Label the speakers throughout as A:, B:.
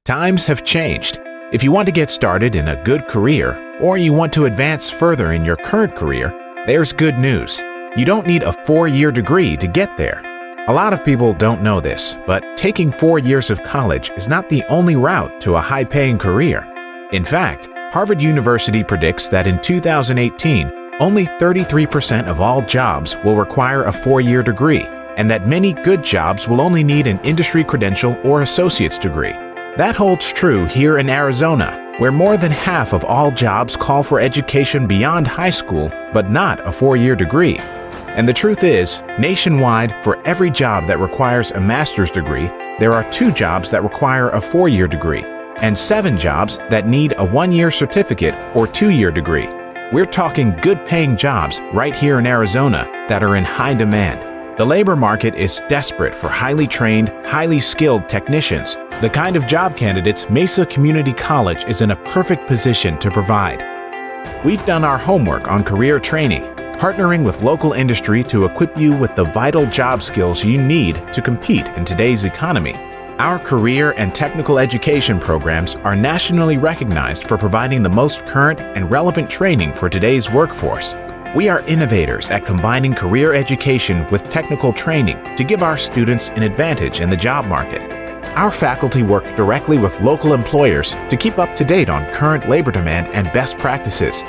A: Times have changed. If you want to get started in a good career, or you want to advance further in your current career, there's good news. You don't need a 4-year degree to get there. A lot of people don't know this, but taking 4 years of college is not the only route to a high-paying career. In fact, Harvard University predicts that in 2018, only 33% of all jobs will require a 4-year degree, and that many good jobs will only need an industry credential or associate's degree. That holds true here in Arizona, where more than half of all jobs call for education beyond high school, but not a 4-year degree. And the truth is, nationwide, for every job that requires a master's degree, there are 2 jobs that require a 4-year degree, and 7 jobs that need a 1-year certificate or 2-year degree. We're talking good-paying jobs right here in Arizona that are in high demand. The labor market is desperate for highly trained, highly skilled technicians, the kind of job candidates Mesa Community College is in a perfect position to provide. We've done our homework on career training, partnering with local industry to equip you with the vital job skills you need to compete in today's economy. Our career and technical education programs are nationally recognized for providing the most current and relevant training for today's workforce. We are innovators at combining career education with technical training to give our students an advantage in the job market. Our faculty work directly with local employers to keep up to date on current labor demand and best practices.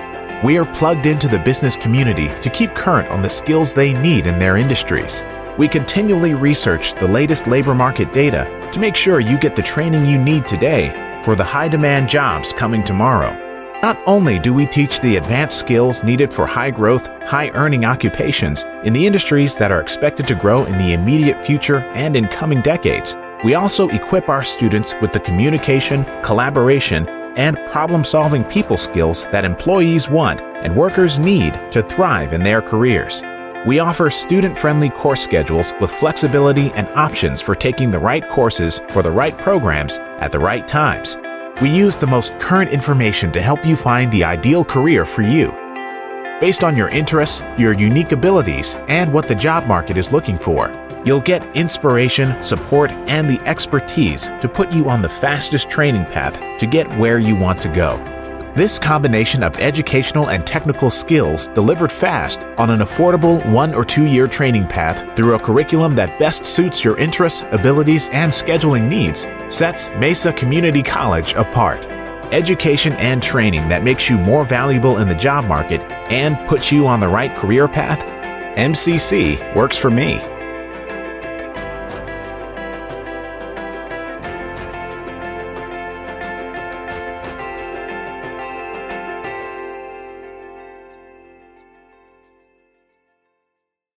A: We are plugged into the business community to keep current on the skills they need in their industries. We continually research the latest labor market data to make sure you get the training you need today for the high-demand jobs coming tomorrow. Not only do we teach the advanced skills needed for high-growth, high-earning occupations in the industries that are expected to grow in the immediate future and in coming decades, we also equip our students with the communication, collaboration, and problem-solving people skills that employees want and workers need to thrive in their careers. We offer student-friendly course schedules with flexibility and options for taking the right courses for the right programs at the right times. We use the most current information to help you find the ideal career for you. Based on your interests, your unique abilities, and what the job market is looking for, you'll get inspiration, support, and the expertise to put you on the fastest training path to get where you want to go. This combination of educational and technical skills delivered fast on an affordable 1 or 2-year training path through a curriculum that best suits your interests, abilities, and scheduling needs sets Mesa Community College apart. Education and training that makes you more valuable in the job market and puts you on the right career path? MCC works for me.